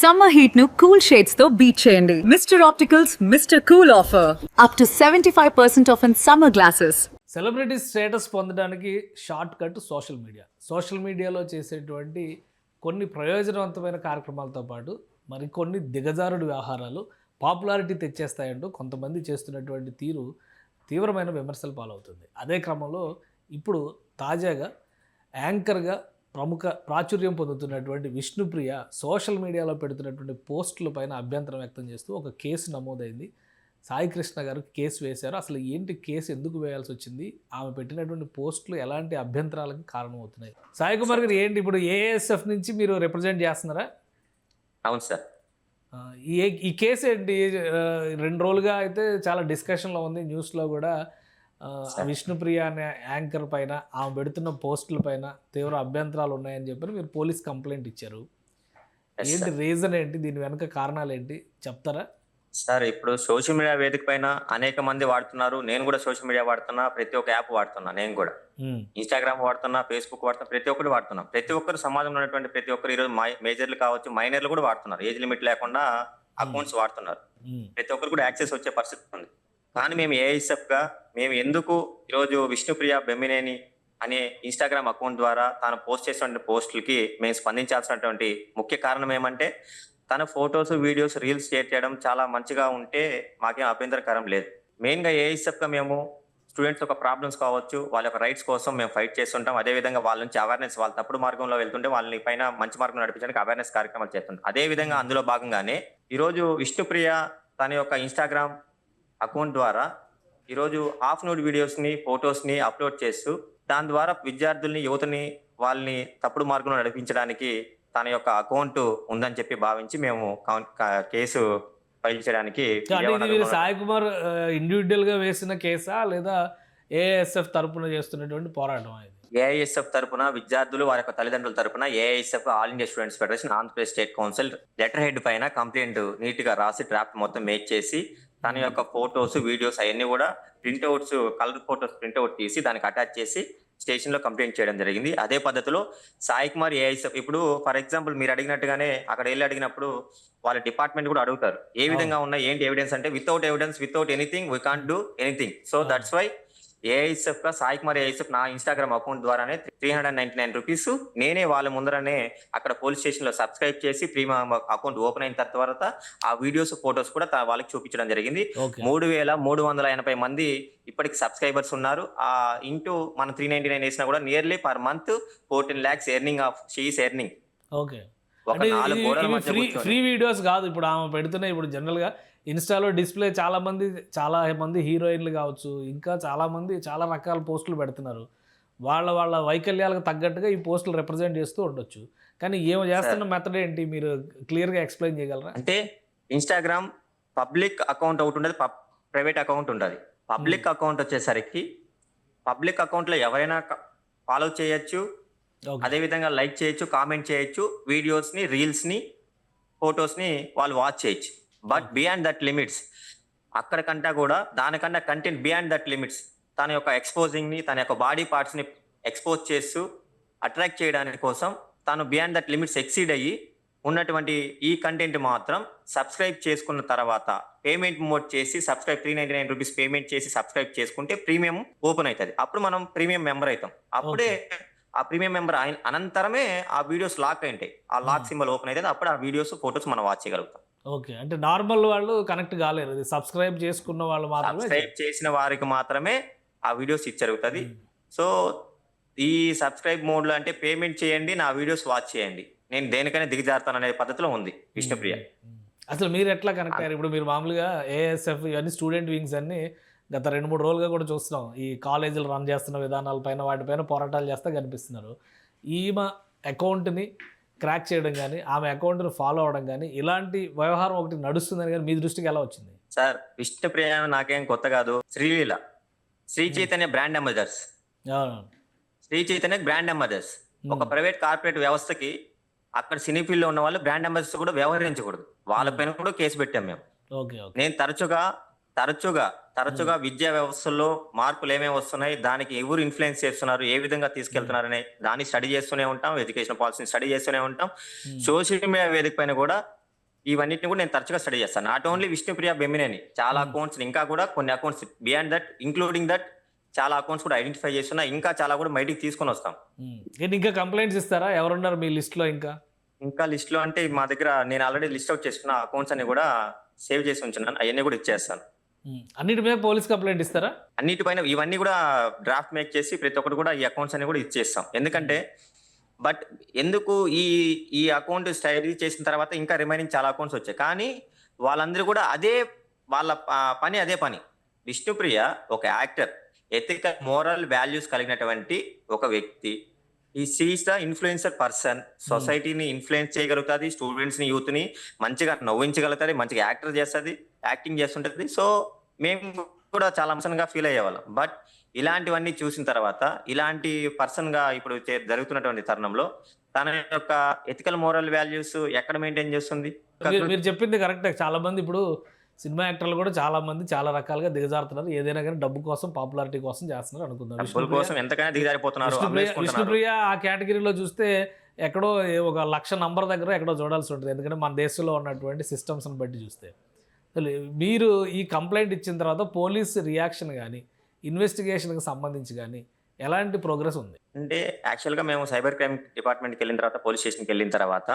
Summer heat ను cool shades తో beat చేయండి. Mister opticals mister cool offer up to 75% of in summer glasses. Celebrity status పొందడానికి short cut social మీడియాలో చేసేటువంటి కొన్ని ప్రయోజనవంతమైన కార్యక్రమాలతో పాటు మరికొన్ని దిగజారుడు వ్యవహారాలు పాపులారిటీ తెచ్చేస్తాయంటూ కొంతమంది చేస్తున్నటువంటి తీరు తీవ్రమైన విమర్శలు పాలవుతుంది. అదే క్రమంలో ఇప్పుడు తాజాగా యాంకర్గా ప్రముఖ ప్రాచుర్యం పొందుతున్నటువంటి విష్ణుప్రియ సోషల్ మీడియాలో పెడుతున్నటువంటి పోస్టుల పైన అభ్యంతరం వ్యక్తం చేస్తూ ఒక కేసు నమోదైంది. సాయి కృష్ణ గారు కేసు వేశారు. అసలు ఏంటి కేసు, ఎందుకు వేయాల్సి వచ్చింది, ఆమె పెట్టినటువంటి పోస్టులు ఎలాంటి అభ్యంతరాలకు కారణమవుతున్నాయి? సాయి కుమార్ గారు, ఏంటి ఇప్పుడు ఏఎస్ఎఫ్ నుంచి మీరు రిప్రజెంట్ చేస్తున్నారా? అవును సార్. ఈ కేసు ఏంటి? 2 రోజులుగా అయితే చాలా డిస్కషన్లో ఉంది, న్యూస్లో కూడా. విష్ణుప్రియ అనే యాంకర్ పైన ఆమె పెడుతున్న పోస్టుల పైన తీవ్ర అభ్యంతరాలు ఉన్నాయని చెప్పి మీరు పోలీస్ కంప్లైంట్ ఇచ్చారు. ఏంటి రీజన్ ఏంటి, దీని వెనక కారణాలు ఏంటి చెప్తారా? సార్, ఇప్పుడు సోషల్ మీడియా వేదిక పైన అనేక మంది వాడుతున్నారు. నేను కూడా సోషల్ మీడియా వాడుతున్నా, ప్రతి ఒక్క యాప్ వాడుతున్నా. నేను కూడా ఇన్స్టాగ్రామ్ వాడుతున్నా, ఫేస్బుక్ వాడుతున్నా, ప్రతి ఒక్కరు వాడుతున్నా. ప్రతి ఒక్కరు సమాజంలో ఉన్నటువంటి ప్రతి ఒక్కరు ఈరోజు మేజర్లు కావచ్చు, మైనర్లు కూడా వాడుతున్నారు. ఏజ్ లిమిట్ లేకుండా అకౌంట్స్ వాడుతున్నారు. ప్రతి ఒక్కరు కూడా యాక్సెస్ వచ్చే పరిస్థితి ఉంది. కానీ మేము ఏఐఎస్ఎఫ్ గా మేము ఎందుకు ఈరోజు విష్ణుప్రియ బెమ్మినేని అనే ఇన్స్టాగ్రామ్ అకౌంట్ ద్వారా తాను పోస్ట్ చేసిన పోస్టులకి మేము స్పందించాల్సినటువంటి ముఖ్య కారణం ఏమంటే, తన ఫొటోస్, వీడియోస్, రీల్స్ షేర్ చేయడం చాలా మంచిగా ఉంటే మాకేం అభ్యంతరకరం లేదు. మెయిన్గా ఏఐఎస్ఎఫ్ గా మేము స్టూడెంట్స్ యొక్క ప్రాబ్లమ్స్ కావచ్చు, వాళ్ళ యొక్క రైట్స్ కోసం మేము ఫైట్ చేస్తుంటాం. అదేవిధంగా వాళ్ళ నుంచి అవేర్నెస్, వాళ్ళ తప్పుడు మార్గంలో వెళ్తుంటే వాళ్ళని పైన మంచి మార్గం నడిపించడానికి అవేర్నెస్ కార్యక్రమాలు చేస్తుంటాం. అదేవిధంగా అందులో భాగంగానే ఈరోజు విష్ణుప్రియ తన యొక్క ఇన్స్టాగ్రామ్ అకౌంట్ ద్వారా ఈరోజు హాఫ్ న్యూడ్ వీడియోస్ని, ఫొటోస్ని అప్లోడ్ చేస్తూ దాని ద్వారా విద్యార్థుల్ని, యువతని వాళ్ళని తప్పుడు మార్గంలో నడిపించడానికి తన యొక్క అకౌంట్ ఉందని చెప్పి భావించి మేము కేసు ఫైల్ చేయడానికి. సాయి కుమార్ ఇండివిజువల్ గా వేసిన కేసా లేదా ఏఎస్ఎఫ్ తరపున చేస్తున్నటువంటి పోరాటం? ఏఐఎస్ఎఫ్ తరపున విద్యార్థులు, వారి యొక్క తల్లిదండ్రుల తరపున AISF all India students federation Andhra Pradesh state council letter head పైన కంప్లైంట్ నీట్ గా రాసి డ్రాఫ్ట్ మొత్తం మేక్ చేసి తన యొక్క ఫొటోస్, వీడియోస్ అవన్నీ కూడా ప్రింట్అవుట్స్, కలర్ ఫొటోస్ ప్రింట్అవుట్ తీసి దానికి అటాచ్ చేసి స్టేషన్ లో కంప్లైంట్ చేయడం జరిగింది. అదే పద్ధతిలో సాయి కుమార్ ఏఐఎస్ఎఫ్ ఇప్పుడు ఫర్ ఎగ్జాంపుల్ మీరు అడిగినట్టుగానే అక్కడ వెళ్ళి అడిగినప్పుడు వాళ్ళ డిపార్ట్మెంట్ కూడా అడుగుతారు ఏ విధంగా ఉన్నాయి, ఏంటి ఎవిడెన్స్ అంటే, without evidence, without anything we can't do anything. So that's why ఏఐఎస్ఎఫ్ గా సాయి కుమార్ ఏఐఎస్ఎఫ్ నా ఇన్స్టాగ్రామ్ అకౌంట్ ద్వారానే 399 రూపీస్ నేనే వాళ్ళ ముందరనే అక్కడ పోలీస్ స్టేషన్ లో సబ్స్క్రైబ్ చేసి ప్రీమియం అకౌంట్ ఓపెన్ అయిన తర్వాత ఆ వీడియోస్, ఫొటోస్ కూడా వాళ్ళకి చూపించడం జరిగింది. 3,380 మంది ఇప్పటికి సబ్స్క్రైబర్స్ ఉన్నారు. ఆ ఇంటూ మనం 399 వేసినా కూడా nearly per month 14 lakhs earning of she's earning. Okay, free videos కాదు ఇప్పుడు ఆమె పెడుతున్నాయి. ఇప్పుడు జనరల్ గా ఇన్స్టాలో డిస్ప్లే చాలా మంది హీరోయిన్లు కావచ్చు, ఇంకా చాలా రకాల పోస్టులు పెడుతున్నారు. వాళ్ళ వైకల్యాలకు తగ్గట్టుగా ఈ పోస్టులు రిప్రజెంట్ చేస్తూ ఉండొచ్చు. కానీ ఏమో చేస్తున్న మెథడ్ ఏంటి, మీరు క్లియర్గా ఎక్స్ప్లెయిన్ చేయగలరా? అంటే ఇన్స్టాగ్రామ్ పబ్లిక్ అకౌంట్ ఒకటి ఉండదు, ప్రైవేట్ అకౌంట్ ఉంటుంది. పబ్లిక్ అకౌంట్ వచ్చేసరికి పబ్లిక్ అకౌంట్లో ఎవరైనా ఫాలో చేయొచ్చు, అదేవిధంగా లైక్ చేయొచ్చు, కామెంట్ చేయొచ్చు, వీడియోస్ని, రీల్స్ని, ఫొటోస్ని వాళ్ళు వాచ్ చేయొచ్చు. బట్ బియాండ్ దట్ లిమిట్స్, అక్కడికంటా కూడా దానికన్నా కంటెంట్ బియాండ్ దట్ లిమిట్స్ తన యొక్క ఎక్స్పోజింగ్ని, తన యొక్క బాడీ పార్ట్స్ని ఎక్స్పోజ్ చేస్తూ అట్రాక్ట్ చేయడానికి కోసం తాను బియాండ్ దట్ లిమిట్స్ ఎక్సీడ్ అయ్యి ఉన్నటువంటి ఈ కంటెంట్ మాత్రం సబ్స్క్రైబ్ చేసుకున్న తర్వాత పేమెంట్ మోడ్ చేసి 399 రూపీస్ పేమెంట్ చేసి సబ్స్క్రైబ్ చేసుకుంటే ప్రీమియం ఓపెన్ అవుతుంది. అప్పుడు మనం ప్రీమియం మెంబర్ అవుతాం. అప్పుడే ఆ ప్రీమియం మెంబర్ అనంతరమే ఆ వీడియోస్ లాక్ అయింటాయి. ఆ లాక్ సింబల్ ఓపెన్ అవుతుంది. అప్పుడు ఆ వీడియోస్, ఫొటోస్ మనం వాచ్ చేయగలుగుతాం. ఓకే, అంటే నార్మల్ వాళ్ళు కనెక్ట్ కాలేరు, సబ్స్క్రైబ్ చేసుకున్న వాళ్ళు మాత్రమే, సబ్స్క్రైబ్ చేసిన వారికి మాత్రమే ఆ వీడియోస్ ఇచ్చరుగుతుంది. సో ఈ సబ్స్క్రైబ్ మోడ్ లో అంటే పేమెంట్ చేయండి, నా వీడియోస్ వాచ్ చేయండి, నేను దేనికైనా దిగజారుతాను అనే పద్ధతిలో ఉంది విష్ణుప్రియ. అసలు మీరు ఎట్లా కనెక్ట్ అయ్యారు? ఇప్పుడు మీరు మామూలుగా ఏఎస్ఎఫ్ ఇవన్నీ స్టూడెంట్ వింగ్స్ అన్ని గత 2-3 రోజులుగా కూడా చూస్తున్నాం. ఈ కాలేజీలు రన్ చేస్తున్న విధానాలపైన వాటిపైన పోరాటాలు చేస్తే కనిపిస్తున్నారు. ఈమె అకౌంట్ని క్రాక్ చేయడం కానీ, ఆమె అకౌంట్ని ఫాలో అవడం కానీ, ఇలాంటి వ్యవహారం ఒకటి నడుస్తుందని కానీ మీ దృష్టికి ఎలా వచ్చింది? సార్, విష్ణుప్రియ నాకేం కొత్త కాదు. Sreeleela, Sri Chaitanya brand ambassadors, Sri Chaitanya brand ambassadors. ఒక ప్రైవేట్ కార్పొరేట్ వ్యవస్థకి అక్కడ సినీ ఫీల్డ్ లో ఉన్న వాళ్ళు బ్రాండ్ అంబాసిడర్స్ కూడా వ్యవహరించకూడదు. వాళ్ళపైన కూడా కేసు పెట్టాం మేము. నేను తరచుగా విద్యా వ్యవస్థల్లో మార్పులు ఏమేమి వస్తున్నాయి, దానికి ఎవరు ఇన్ఫ్లుయెన్స్ చేస్తున్నారు, ఏ విధంగా తీసుకెళ్తున్నారనే దాన్ని స్టడీ చేస్తూనే ఉంటాం. ఎడ్యుకేషన్ పాలసీని స్టడీ చేస్తూనే ఉంటాం. సోషల్ మీడియా వేదిక పైన కూడా ఇవన్నిటిని కూడా నేను తరచుగా స్టడీ చేస్తాను. నాట్ ఓన్లీ విష్ణుప్రియ బెమ్మినేని చాలా అకౌంట్స్ ఇంకా కూడా కొన్ని accounts beyond that including that చాలా అకౌంట్స్ కూడా ఐడెంటిఫై చేస్తున్నా. ఇంకా చాలా కూడా బయటికి తీసుకొని వస్తాం. ఏంటి ఇంకా కంప్లైంట్స్ ఇస్తారా? ఎవరున్నారు మీ లిస్ట్లో ఇంకా లిస్ట్ లో అంటే మా దగ్గర నేను ఆల్రెడీ లిస్ట్ అవుట్ చేసుకున్న అకౌంట్స్ అన్ని కూడా సేవ్ చేసి ఉంచున్నాను. అవన్నీ కూడా ఇచ్చేస్తాను. అన్నిటి మీద పోలీస్ కంప్లైంట్ ఇస్తారా? అన్నిటిపైన ఇవన్నీ కూడా డ్రాఫ్ట్ మేక్ చేసి ప్రతి ఒక్కటి కూడా ఈ అకౌంట్స్ అన్ని కూడా ఇచ్చేస్తాం. ఎందుకంటే బట్ ఎందుకు ఈ అకౌంట్ స్టడీ చేసిన తర్వాత ఇంకా రిమైనింగ్ చాలా అకౌంట్స్ వచ్చాయి. కానీ వాళ్ళందరూ కూడా వాళ్ళ పని అదే పని. విష్ణుప్రియ ఒక యాక్టర్, ఎథికల్ మోరల్ వాల్యూస్ కలిగినటువంటి ఒక వ్యక్తి. ఈ సీస్ ద ఇన్ఫ్లుయెన్సర్ పర్సన్. సొసైటీని ఇన్ఫ్లుయెన్స్ చేయగలుగుతుంది, స్టూడెంట్స్ ని యూత్ ని మంచిగా నవ్వించగలుగుతుంది, మంచిగా యాక్టింగ్ చేస్తుంటది. సో మేము కూడా చాలా అంశంగా ఫీల్ అయ్యేవాళ్ళం. బట్ ఇలాంటివన్నీ చూసిన తర్వాత ఇలాంటి పర్సన్ గా ఇప్పుడు జరుగుతున్నటువంటి తరుణంలో తన యొక్క ఎథికల్ మోరల్ వాల్యూస్ ఎక్కడ మెయింటైన్ చేస్తుంది? మీరు చెప్పింది కరెక్టే. చాలా మంది ఇప్పుడు సినిమా యాక్టర్లు కూడా చాలా మంది చాలా రకాలుగా దిగజారుతున్నారు. ఏదైనా కానీ డబ్బు కోసం, పాపులారిటీ కోసం చేస్తున్నారు అనుకుందాం. డబ్బుల కోసం ఎంతకైనా దిగజారిపోతున్నారు. విష్ణుప్రియ ఆ కేటగిరీలో చూస్తే ఎక్కడో ఒక 1,00,000 నంబర్ దగ్గర ఎక్కడో చూడాల్సి ఉంటుంది. ఎందుకంటే మన దేశంలో ఉన్నటువంటి సిస్టమ్స్ని బట్టి చూస్తే. మీరు ఈ కంప్లైంట్ ఇచ్చిన తర్వాత పోలీస్ రియాక్షన్ కానీ, ఇన్వెస్టిగేషన్కి సంబంధించి కానీ ఎలాంటి ప్రోగ్రెస్ ఉంది? అంటే యాక్చువల్గా మేము సైబర్ క్రైమ్ డిపార్ట్మెంట్కి వెళ్ళిన తర్వాత, పోలీస్ స్టేషన్కి వెళ్ళిన తర్వాత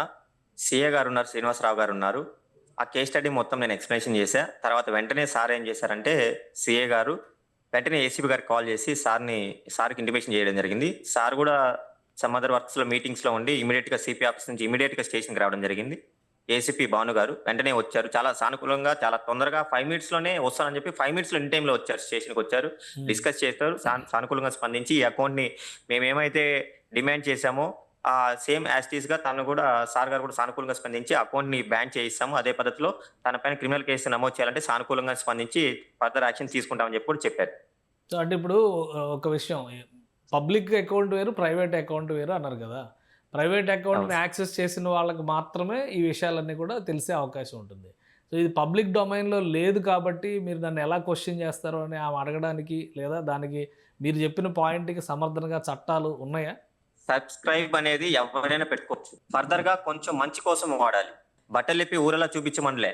సిఏ గారు ఉన్నారు, శ్రీనివాసరావు గారు ఉన్నారు. ఆ కేస్ స్టడీ మొత్తం నేను ఎక్స్ప్లెనేషన్ చేశా. తర్వాత వెంటనే సార్ ఏం చేశారంటే సిఏ గారు వెంటనే ఏసీపీ గారికి కాల్ చేసి సార్కి ఇంటిమేషన్ చేయడం జరిగింది. సార్ కూడా సమ్ అదర్ వర్క్స్లో మీటింగ్స్లో ఉండి ఇమీడియట్గా సిపి ఆఫీస్ నుంచి ఇమీడియట్గా స్టేషన్కి రావడం జరిగింది. ఏసీపీ భాను గారు వెంటనే వచ్చారు. చాలా సానుకూలంగా, చాలా తొందరగా 5 minutesలోనే వస్తానని చెప్పి 5 minutesలో ఇన్ టైంలో వచ్చారు, స్టేషన్కి వచ్చారు, డిస్కస్ చేస్తారు. సానుకూలంగా స్పందించి ఈ అకౌంట్ని మేము ఏమైతే డిమాండ్ చేశామో ఆ సేమ్ యాస్టీస్గా సార్ గారు కూడా సానుకూలంగా స్పందించి అకౌంట్ని బ్యాన్ చేయిస్తాము, అదే పద్ధతిలో తన పైన క్రిమినల్ కేసు నమోదు చేయాలంటే సానుకూలంగా స్పందించి ఫర్దర్ యాక్షన్ తీసుకుంటామని చెప్పి కూడా చెప్పారు. సో అంటే ఇప్పుడు ఒక విషయం, పబ్లిక్ అకౌంట్ వేరు, ప్రైవేట్ అకౌంట్ వేరు అన్నారు కదా. ప్రైవేట్ అకౌంట్ని యాక్సెస్ చేసిన వాళ్ళకి మాత్రమే ఈ విషయాలన్నీ కూడా తెలిసే అవకాశం ఉంటుంది. సో ఇది పబ్లిక్ డొమైన్లో లేదు కాబట్టి మీరు నన్ను ఎలా క్వశ్చన్ చేస్తారో అని ఆమె అడగడానికి, లేదా దానికి మీరు చెప్పిన పాయింట్కి సమర్థనగా చట్టాలు ఉన్నాయా? సబ్స్క్రైబ్ అనేది ఎవరైనా పెట్టుకోవచ్చు. ఫర్దర్గా కొంచెం మంచి కోసం వాడాలి. బట్టలిప్పి ఊరలా చూపించమనిలే.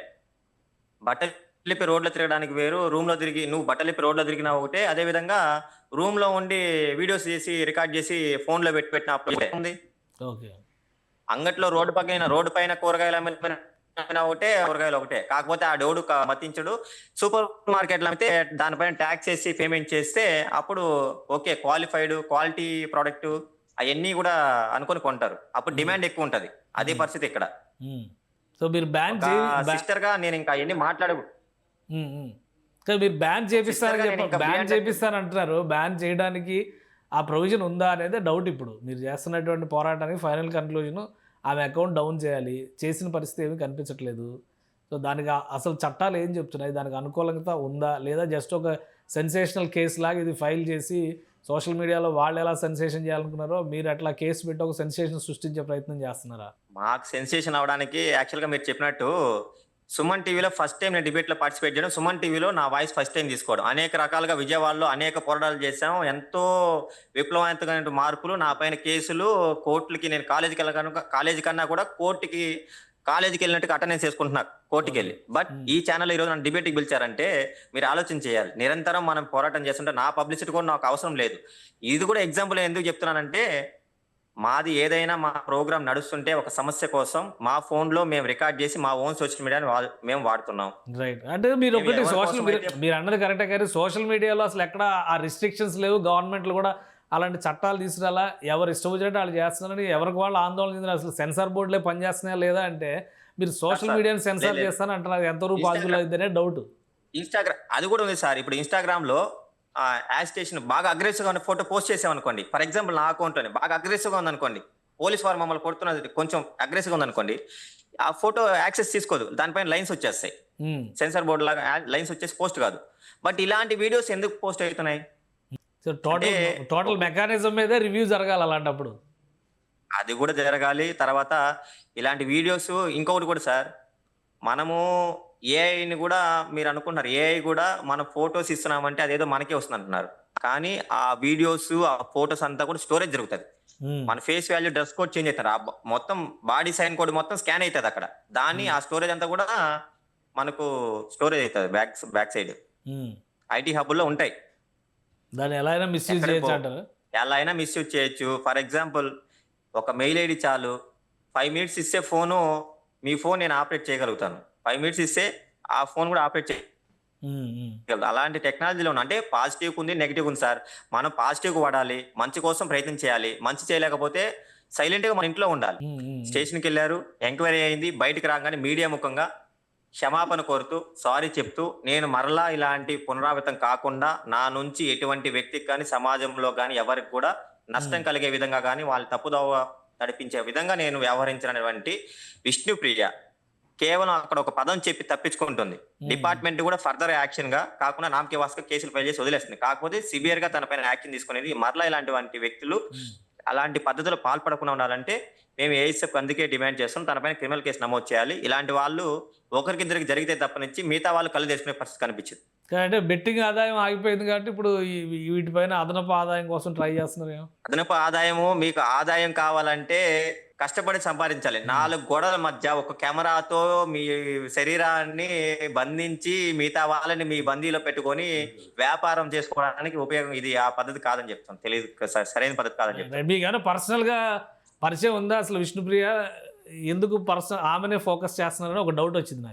బట్టలిప్పి రోడ్లో తిరగడానికి వేరు, రూమ్లో తిరిగి నువ్వు బట్టలిప్పి రోడ్లో తిరిగినా ఒకటే. అదేవిధంగా రూమ్లో ఉండి వీడియోస్ చేసి రికార్డ్ చేసి ఫోన్లో పెట్టిన ఉంది. ఓకే, అంగట్లో రోడ్డు పైన కూరగాయలు అమ్మిన ఒకటే, కూరగాయలు ఒకటే. కాకపోతే ఆ డోడు మతించడు. సూపర్ మార్కెట్లో అమ్మితే దానిపైన ట్యాక్స్ వేసి పేమెంట్ చేస్తే అప్పుడు ఓకే, క్వాలిటీ ప్రోడక్ట్ అవన్నీ కూడా అనుకొని కొంటారు. అప్పుడు డిమాండ్ ఎక్కువ ఉంటది. అదే పరిస్థితి ఇక్కడ. సో మీరు సిస్టర్ గా నేను ఇంకా అవన్నీ మీరు బ్యాన్ చేపిస్తారంటున్నారు. బ్యాన్ చేయడానికి ఆ ప్రొవిజన్ ఉందా అనేది డౌట్. ఇప్పుడు మీరు చేస్తున్నటువంటి పోరాటానికి ఫైనల్ కన్క్లూజన్ ఆమె అకౌంట్ డౌన్ చేయాలి. చేసిన పరిస్థితి ఏమీ కనిపించట్లేదు. సో దానికి అసలు చట్టాలు ఏం చెప్తున్నాయి? దానికి అనుకూలంగా ఉందా, లేదా జస్ట్ ఒక సెన్సేషనల్ కేసు లాగా ఇది ఫైల్ చేసి సోషల్ మీడియాలో వాళ్ళు ఎలా సెన్సేషన్ చేయాలనుకున్నారో మీరు అట్లా కేసు పెట్టి ఒక సెన్సేషన్ సృష్టించే ప్రయత్నం చేస్తున్నారా? మాకు సెన్సేషన్ అవడానికి యాక్చువల్గా మీరు చెప్పినట్టు సుమన్ టీవీలో ఫస్ట్ టైం నేను డిబేట్లో పార్టిసిపేట్ చేయడం, సుమన్ టీవీలో నా వాయిస్ ఫస్ట్ టైం తీసుకోవడం, అనేక రకాలుగా విజయవాడలో అనేక పోరాటాలు చేశాం. ఎంతో విప్లవాత్మకమైన మార్పులు, నా పైన కేసులు, కోర్టులకి నేను కాలేజీ కన్నా కూడా కాలేజీకి వెళ్ళినట్టుగా అటెండెన్స్ చేసుకుంటున్నా కోర్టుకి వెళ్ళి. బట్ ఈ ఛానల్ ఈరోజు నన్ను డిబేట్కి పిలిచారంటే మీరు ఆలోచన చేయాలి. నిరంతరం మనం పోరాటం చేస్తుంటే నా పబ్లిసిటీ కూడా నాకు అవసరం లేదు. ఇది కూడా ఎగ్జాంపుల్ ఎందుకు చెప్తున్నానంటే, మాది ఏదైనా మా ప్రోగ్రామ్ నడుస్తుంటే ఒక సమస్య కోసం మా ఫోన్లో మేము రికార్డ్ చేసి మా ఓన్ సోషల్ మీడియాని మేము వాడుతున్నాం. రైట్. అంటే మీరు ఒకటి మీరు అన్నది కరెక్టే, కానీ సోషల్ మీడియాలో అసలు ఎక్కడ ఆ రిస్ట్రిక్షన్స్ లేవు. గవర్నమెంట్లు కూడా అలాంటి చట్టాలు తీసుకురాలా. ఎవరు ఇష్టం వచ్చినట్టు వాళ్ళు చేస్తున్నారని ఎవరికి వాళ్ళు ఆందోళన చెందిన అసలు సెన్సార్ బోర్డులే పనిచేస్తున్నాయా లేదా అంటే మీరు సోషల్ మీడియాని సెన్సార్ చేస్తాను అంటున్నారు. ఎంతవరకు పాసిబుల్ అవుతుందనే డౌట్. ఇన్స్టాగ్రామ్ అది కూడా ఉంది సార్. ఇప్పుడు ఇన్స్టాగ్రామ్లో యాజిటేషన్ బాగా అగ్రెసివ్గా ఉన్న ఫోటో పోస్ట్ చేసామనుకోండి, ఫర్ ఎగ్జాంపుల్ నా అకౌంట్లోనే బాగా అగ్రెసివ్గా ఉందనుకోండి, పోలీస్ వారు మమ్మల్ని కొడుతున్నది కొంచెం అగ్రెసివ్గా ఉందనుకోండి, ఆ ఫోటో యాక్సెస్ తీసుకోదు, దానిపైన లైన్స్ వచ్చేస్తాయి, సెన్సార్ బోర్డు లాగా లైన్స్ వచ్చేసి పోస్ట్ కాదు. బట్ ఇలాంటి వీడియోస్ ఎందుకు పోస్ట్ అవుతున్నాయి? సో టోటల్ మెకానిజం మీద రివ్యూ జరగాలి అలాంటప్పుడు. అది కూడా జరగాలి. తర్వాత ఇలాంటి వీడియోస్ ఇంకొకటి కూడా సార్, మనము ఏఐని కూడా మీరు అనుకుంటున్నారు, ఏఐ కూడా మన ఫొటోస్ ఇస్తున్నామంటే అదేదో మనకే వస్తుంది అంటున్నారు. కానీ ఆ వీడియోస్ ఆ ఫొటోస్ అంతా కూడా స్టోరేజ్ జరుగుతుంది. మన face value, dress code change అవుతారు. మొత్తం బాడీ సైన్ కోడ్ మొత్తం స్కాన్ అవుతుంది అక్కడ. దాన్ని ఆ స్టోరేజ్ అంతా కూడా మనకు స్టోరేజ్ అవుతుంది బ్యాక్ సైడ్. ఐటీ హబ్బుల్లో ఉంటాయి. దాన్ని ఎలా అయినా మిస్యూజ్ చేయొచ్చు అంటారు. ఎలా అయినా మిస్యూజ్ చేయొచ్చు. ఫర్ ఎగ్జాంపుల్ ఒక మెయిల్ ఐడి చాలు, 5 మినిట్స్ ఇస్తే ఫోను, మీ ఫోన్ నేను ఆపరేట్ చేయగలుగుతాను. 5 మినిట్స్ ఇస్తే ఆ ఫోన్ కూడా ఆపరేట్ చేయగలదు. అలాంటి టెక్నాలజీలో అంటే పాజిటివ్ ఉంది, నెగిటివ్ ఉంది సార్. మనం పాజిటివ్ వాడాలి, మంచి కోసం ప్రయత్నం చేయాలి. మంచి చేయలేకపోతే సైలెంట్ గా మన ఇంట్లో ఉండాలి. స్టేషన్కి వెళ్ళారు, ఎంక్వైరీ అయింది, బయటకు రాగానే మీడియా ముఖంగా క్షమాపణ కోరుతూ, సారీ చెప్తూ, నేను మరలా ఇలాంటి పునరావృతం కాకుండా నా నుంచి ఎటువంటి వ్యక్తికి కానీ సమాజంలో కానీ ఎవరికి కూడా నష్టం కలిగే విధంగా కానీ వాళ్ళు తప్పుదోవ నడిపించే విధంగా నేను వ్యవహరించినటువంటి విష్ణుప్రియ కేవలం అక్కడ ఒక పదం చెప్పి తప్పించుకుంటుంది. డిపార్ట్మెంట్ కూడా ఫర్దర్ యాక్షన్ గా కాకుండా నామకే వాస్క కేసులు ఫైల్ చేసి వదిలేస్తుంది. కాకపోతే సివియర్ గా తన పైన యాక్షన్ తీసుకునేది. మరలా ఇలాంటి వ్యక్తులు అలాంటి పద్ధతులు పాల్పడకుండా ఉండాలంటే మేము ఏఎస్ఎఫ్ అందుకే డిమాండ్ చేస్తాం, తన పైన క్రిమినల్ కేసు నమోదు చేయాలి. ఇలాంటి వాళ్ళు ఒకరికిద్దరికి జరిగితే తప్పనిచ్చి మిగతా వాళ్ళు కళ్ళు తెచ్చుకునే పరిస్థితి కనిపించింది. అంటే బెట్టింగ్ ఆదాయం ఆగిపోయింది కాబట్టి ఇప్పుడు వీటిపైన అదనపు ఆదాయం కోసం ట్రై చేస్తున్నారు. అదనపు ఆదాయము, మీకు ఆదాయం కావాలంటే కష్టపడి సంపాదించాలి. 4 గోడల మధ్య ఒక కెమెరాతో మీ శరీరాన్ని బంధించి మిగతా వాళ్ళని మీ బందీలో పెట్టుకొని వ్యాపారం చేసుకోవడానికి ఉపయోగం. ఇది ఆ పద్ధతి కాదని చెప్తాను. తెలియదు, సరైన పద్ధతి కాదని చెప్తాను. మీకు ఏమైనా పర్సనల్ గా పరిచయం ఉందా అసలు విష్ణుప్రియ? ఎందుకు ఆమెనే ఫోకస్ చేస్తున్నారని ఒక డౌట్ వచ్చింది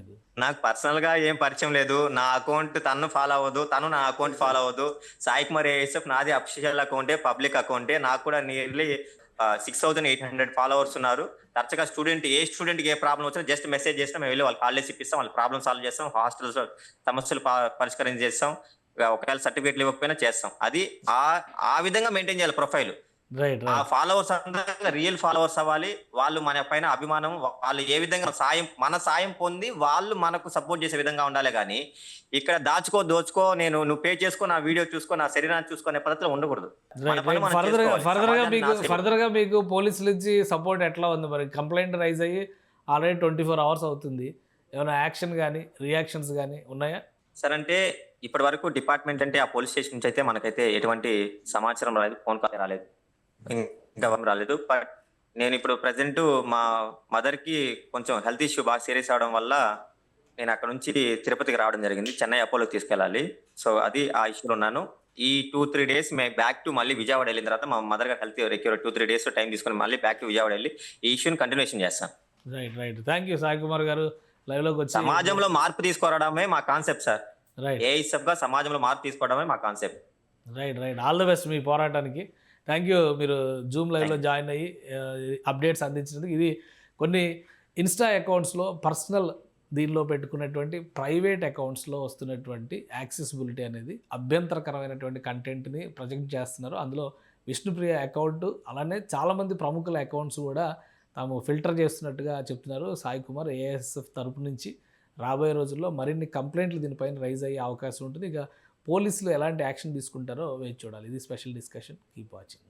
నాకు పర్సనల్ గా ఏం పరిచయం లేదు. నా అకౌంట్ తను ఫాలో అవ్వదు, తను నా అకౌంట్ ఫాలో అవ్వదు. సాయి కుమార్ ఏఎస్ఎఫ్ నాది అఫీషియల్ అకౌంటే, పబ్లిక్ అకౌంటే. నాకు కూడా నియర్లీ 6800 ఫాలోవర్స్ ఉన్నారు. తరచుగా ఏ స్టూడెంట్కి ఏ ప్రాబ్లం వచ్చినా జస్ట్ మెసేజ్ చేస్తాం, మేము వెళ్ళి వాళ్ళకి కాలేజ్ ఇప్పిస్తాం, వాళ్ళ ప్రాబ్లమ్ సాల్వ్ చేస్తాం, హాస్టల్స్ సమస్యలు పరిష్కారం చేస్తాం, ఒకవేళ సర్టిఫికేట్లు ఇవ్వకపోయినా చేస్తాం. అది ఆ విధంగా మెయింటైన్ చేయాలి ప్రొఫైల్. ఆ ఫాలోవర్స్ అందరూ రియల్ ఫాలోవర్స్ అవ్వాలి. వాళ్ళు మన పైన అభిమానం, వాళ్ళు ఏ విధంగా మన సాయం పొంది వాళ్ళు మనకు సపోర్ట్ చేసే విధంగా ఉండాలి. కానీ ఇక్కడ దోచుకో నువ్వు పే చేసుకో, నా వీడియో చూసుకో, నా శరీరాన్ని చూసుకునే పద్ధతిలో ఉండకూడదు. ఫర్దర్ గా మీకు పోలీసుల నుంచి సపోర్ట్ ఎట్లా ఉంది మరి? కంప్లైంట్ రైజ్ అయ్యి ఆల్రెడీ 24 hours అవుతుంది. ఏమైనా యాక్షన్ కానీ రియాక్షన్స్ కానీ ఉన్నాయా సార్? అంటే ఇప్పటి వరకు డిపార్ట్మెంట్ అంటే ఆ పోలీస్ స్టేషన్ నుంచి అయితే మనకైతే ఎటువంటి సమాచారం రాలేదు, ఫోన్ కాల్ రాలేదు, ఇంకా రాలేదు. బట్ నేను ఇప్పుడు ప్రజెంట్ మా మదర్ కి కొంచెం హెల్త్ ఇష్యూ బాగా సీరియస్ అవడం వల్ల నేను అక్కడ నుంచి తిరుపతికి రావడం జరిగింది. చెన్నై అపోలోకి తీసుకెళ్ళాలి. సో అది ఆ ఇష్యూలో ఉన్నాను. ఈ 2-3 days మేము బ్యాక్ టు మళ్ళీ విజయవాడ వెళ్ళిన తర్వాత మా మదర్ గారు హెల్త్ రికవర్ 2-3 days టైం తీసుకొని మళ్ళీ బ్యాక్ టు విజయవాడ వెళ్ళి ఈ ఇష్యూని కంటిన్యూషన్ చేస్తాను. Right thank you Sai Kumar గారు. లైవ్ లోకి వచ్చి సమాజంలో మార్పు తీసుకురావడమే మా కాన్సెప్ట్ సార్. ఏఎస్ఎఫ్ గా సమాజంలో మార్పు తీసుకోవడమే మా concept. Right all the best మీ పోరాటానికి. Thank you. మీరు జూమ్ లైవ్లో జాయిన్ అయ్యి అప్డేట్స్ అందించినందుకు. ఇది కొన్ని ఇన్స్టా అకౌంట్స్లో పర్సనల్ దీనిలో పెట్టుకున్నటువంటి ప్రైవేట్ అకౌంట్స్లో వస్తున్నటువంటి యాక్సెసిబిలిటీ అనేది అభ్యంతరకరమైనటువంటి కంటెంట్ని ప్రొజెక్ట్ చేస్తున్నారు. అందులో విష్ణుప్రియ అకౌంట్ అలానే చాలామంది ప్రముఖుల అకౌంట్స్ కూడా తాము ఫిల్టర్ చేస్తున్నట్టుగా చెప్తున్నారు సాయి కుమార్. ఏఎస్ఎఫ్ తరపు నుంచి రాబోయే రోజుల్లో మరిన్ని కంప్లైంట్లు దీనిపైన రైజ్ అయ్యే అవకాశం ఉంటుంది. ఇక పోలీసులు ఎలాంటి యాక్షన్ తీసుకుంటారో వేచి చూడాలి. ఇది స్పెషల్ డిస్కషన్. Keep watching.